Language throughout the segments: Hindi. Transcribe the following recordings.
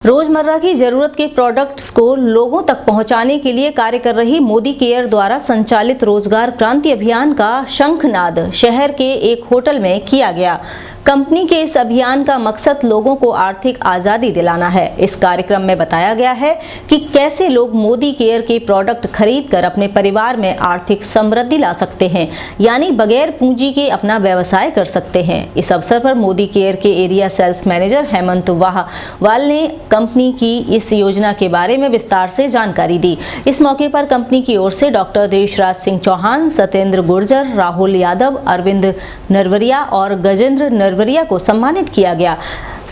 रोजमर्रा की जरूरत के प्रोडक्ट्स को लोगों तक पहुंचाने के लिए कार्य कर रही मोदी केयर द्वारा संचालित रोजगार क्रांति अभियान का शंखनाद शहर के एक होटल में किया गया। कंपनी के इस अभियान का मकसद लोगों को आर्थिक आजादी दिलाना है। इस कार्यक्रम में बताया गया है कि कैसे लोग मोदी केयर के प्रोडक्ट खरीदकर अपने परिवार में आर्थिक समृद्धि ला सकते हैं, यानी बगैर पूंजी के अपना व्यवसाय कर सकते हैं। इस अवसर पर मोदी केयर के एरिया सेल्स मैनेजर हेमंत वाहवाल ने कंपनी की इस योजना के बारे में विस्तार से जानकारी दी। इस मौके पर कंपनी की ओर से डॉक्टर देशराज सिंह चौहान, सत्येंद्र गुर्जर, राहुल यादव, अरविंद नरवरिया और गजेंद्र नरवरिया को सम्मानित किया गया।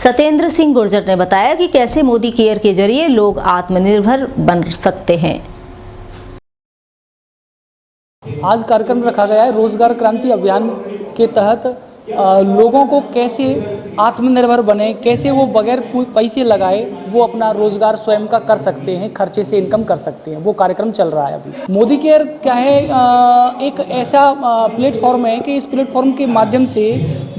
सत्येंद्र सिंह गुर्जर ने बताया कि कैसे मोदी केयर के जरिए लोग आत्मनिर्भर बन सकते हैं। आज कार्यक्रम रखा गया है रोजगार क्रांति अभियान के तहत लोगों को कैसे आत्मनिर्भर बने, कैसे वो बगैर पैसे लगाए वो अपना रोजगार स्वयं का कर सकते हैं, खर्चे से इनकम कर सकते हैं। वो कार्यक्रम चल रहा है अभी। मोदी केयर क्या है, एक ऐसा प्लेटफॉर्म है कि इस प्लेटफॉर्म के माध्यम से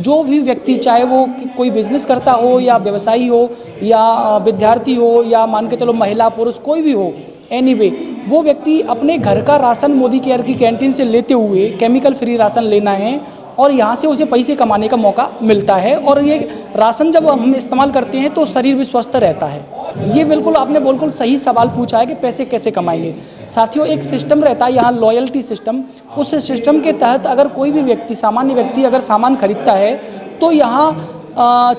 जो भी व्यक्ति, चाहे वो कोई बिजनेस करता हो या व्यवसायी हो या विद्यार्थी हो या मान के चलो महिला पुरुष कोई भी हो, एनीवे वो व्यक्ति अपने घर का राशन मोदी केयर की कैंटीन से लेते हुए केमिकल फ्री राशन लेना है और यहाँ से उसे पैसे कमाने का मौका मिलता है। और ये राशन जब हम इस्तेमाल करते हैं तो शरीर भी स्वस्थ रहता है। ये बिल्कुल आपने बिल्कुल सही सवाल पूछा है कि पैसे कैसे कमाएंगे। साथियों, एक सिस्टम रहता है यहाँ लॉयल्टी सिस्टम। उस सिस्टम के तहत अगर कोई भी व्यक्ति, सामान्य व्यक्ति अगर सामान खरीदता है तो यहाँ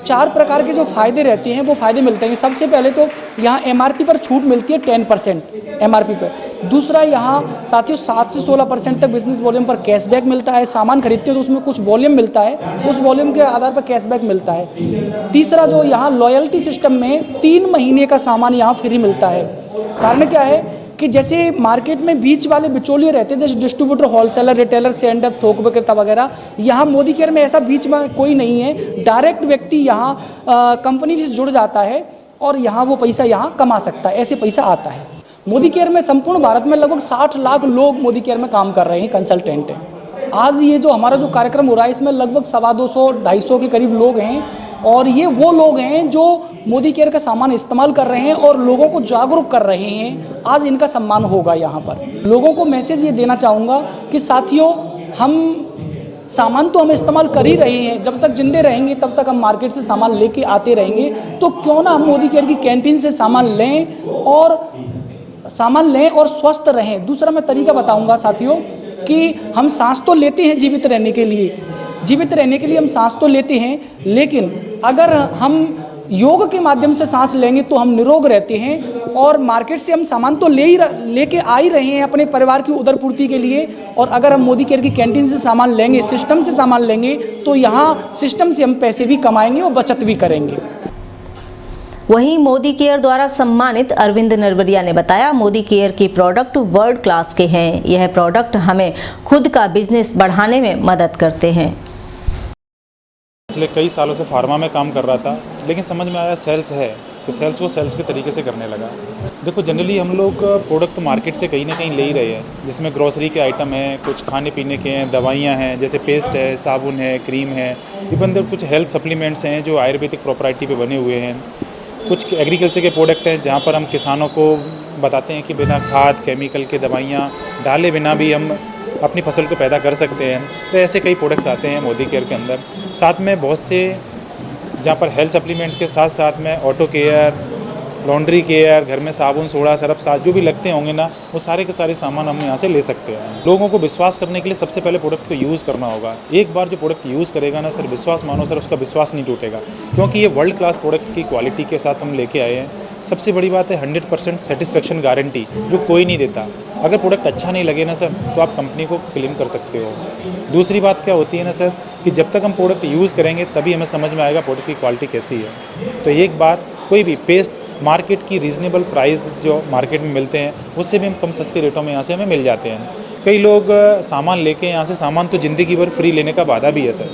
4 प्रकार के जो फ़ायदे रहते हैं वो फ़ायदे मिलते हैं। सबसे पहले तो यहाँ MRP पर छूट मिलती है 10% MRP पर। दूसरा, यहाँ साथियों 7 से 16% तक बिजनेस वॉल्यूम पर कैशबैक मिलता है। सामान खरीदते हो तो उसमें कुछ वॉल्यूम मिलता है, उस वॉल्यूम के आधार पर कैशबैक मिलता है। तीसरा, जो यहाँ लॉयल्टी सिस्टम में 3 महीने का सामान यहाँ फ्री मिलता है। कारण क्या है कि जैसे मार्केट में बीच वाले बिचौलिए रहते हैं, जैसे डिस्ट्रीब्यूटर, होलसेलर, रिटेलर, सेंडर, थोक विक्रेता वगैरह, यहाँ मोदी केयर में ऐसा बीच में कोई नहीं है। डायरेक्ट व्यक्ति यहाँ कंपनी से जुड़ जाता है और यहाँ वो पैसा यहाँ कमा सकता है, ऐसे पैसा आता है। मोदी केयर में संपूर्ण भारत में लगभग 60 लाख लोग मोदी केयर में काम कर रहे हैं, कंसल्टेंट हैं। आज ये जो हमारा जो कार्यक्रम हो रहा है इसमें लगभग 250-250 के करीब लोग हैं और ये वो लोग हैं जो मोदी केयर का सामान इस्तेमाल कर रहे हैं और लोगों को जागरूक कर रहे हैं। आज इनका सम्मान होगा यहाँ पर। लोगों को मैसेज ये देना चाहूँगा कि साथियों, हम सामान तो हम इस्तेमाल कर ही रहे हैं, जब तक जिंदे रहेंगे तब तक हम मार्केट से सामान लेके आते रहेंगे। तो क्यों ना हम मोदी केयर की कैंटीन से सामान लें और स्वस्थ रहें। दूसरा मैं तरीका बताऊँगा साथियों कि हम सांस तो लेते हैं जीवित रहने के लिए हम सांस तो लेते हैं, लेकिन अगर हम योग के माध्यम से सांस लेंगे तो हम निरोग रहते हैं। और मार्केट से हम सामान तो लेके आ ही रहे हैं अपने परिवार की उदरपूर्ति के लिए, और अगर हम मोदी केयर की कैंटीन से सामान लेंगे, सिस्टम से सामान लेंगे, तो यहाँ सिस्टम से हम पैसे भी कमाएंगे और बचत भी करेंगे। वहीं मोदी केयर द्वारा सम्मानित अरविंद नरवरिया ने बताया, मोदी केयर के प्रोडक्ट वर्ल्ड क्लास के हैं। यह प्रोडक्ट हमें खुद का बिजनेस बढ़ाने में मदद करते हैं। पिछले कई सालों से फार्मा में काम कर रहा था, लेकिन समझ में आया सेल्स है तो सेल्स को सेल्स के तरीके से करने लगा। देखो, जनरली हम लोग प्रोडक्ट मार्केट से कहीं ना कहीं ले ही रहे हैं, जिसमें ग्रोसरी के आइटम हैं, कुछ खाने पीने के हैं, दवाइयाँ हैं, जैसे पेस्ट है, साबुन है, क्रीम है, इवन कुछ हेल्थ सप्लीमेंट्स हैं जो आयुर्वेदिक प्रॉपर्टी पे बने हुए हैं। कुछ एग्रीकल्चर के प्रोडक्ट हैं जहाँ पर हम किसानों को बताते हैं कि बिना खाद केमिकल के दवाइयाँ डाले बिना भी हम अपनी फसल को पैदा कर सकते हैं। तो ऐसे कई प्रोडक्ट्स आते हैं मोदी केयर के अंदर। साथ में बहुत से जहाँ पर हेल्थ सप्लीमेंट्स के साथ साथ में ऑटो केयर, लॉन्ड्री केयर, घर में साबुन, सोडा, सरफ, साथ जो भी लगते होंगे ना, वो सारे के सारे सामान हम यहाँ से ले सकते हैं। लोगों को विश्वास करने के लिए सबसे पहले प्रोडक्ट को यूज़ करना होगा। एक बार जो प्रोडक्ट यूज़ करेगा ना सर, विश्वास मानो सर, उसका विश्वास नहीं टूटेगा, क्योंकि ये वर्ल्ड क्लास प्रोडक्ट की क्वालिटी के साथ हम लेके आए हैं। सबसे बड़ी बात है 100% सेटिस्फेक्शन गारंटी, जो कोई नहीं देता। अगर प्रोडक्ट अच्छा नहीं लगे ना सर, तो आप कंपनी को क्लेम कर सकते हो। दूसरी बात क्या होती है ना सर, कि जब तक हम प्रोडक्ट यूज़ करेंगे तभी हमें समझ में आएगा प्रोडक्ट की क्वालिटी कैसी है। तो एक बार कोई भी पेस्ट मार्केट की रीज़नेबल प्राइस जो मार्केट में मिलते हैं उससे भी हम कम सस्ते रेटों में यहाँ से हमें मिल जाते हैं। कई लोग सामान लेके यहाँ से सामान तो ज़िंदगी भर फ्री लेने का वादा भी है सर,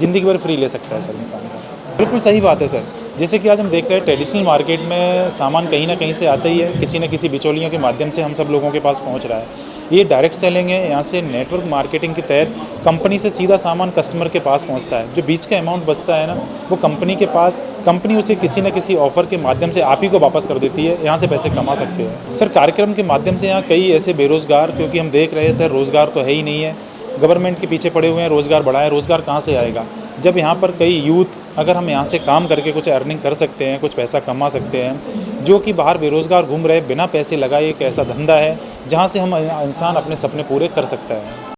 ज़िंदगी भर फ्री ले सकता है सर इंसान का। बिल्कुल सही बात है सर। जैसे कि आज हम देख रहे हैं ट्रेडिशनल मार्केट में सामान कहीं ना कहीं से आता ही है, किसी न किसी बिचौलियों के माध्यम से हम सब लोगों के पास पहुंच रहा है। ये डायरेक्ट सेलिंग है। यहाँ से नेटवर्क मार्केटिंग के तहत कंपनी से सीधा सामान कस्टमर के पास पहुँचता है। जो बीच का अमाउंट बचता है ना, वो कंपनी के पास, कंपनी उसे किसी न किसी ऑफर के माध्यम से आप ही को वापस कर देती है। यहाँ से पैसे कमा सकते हैं। सर, कार्यक्रम के माध्यम से यहाँ कई ऐसे बेरोजगार, क्योंकि हम देख रहे हैं सर रोज़गार तो है ही नहीं है, गवर्नमेंट के पीछे पड़े हुए हैं, रोज़गार बढ़ाए, रोज़गार कहाँ से आएगा जब यहाँ पर कई यूथ, अगर हम यहाँ से काम करके कुछ अर्निंग कर सकते हैं, कुछ पैसा कमा सकते हैं। जो कि बाहर बेरोज़गार घूम रहे बिना पैसे लगाए, एक ऐसा धंधा है जहाँ से हम इंसान अपने सपने पूरे कर सकता है।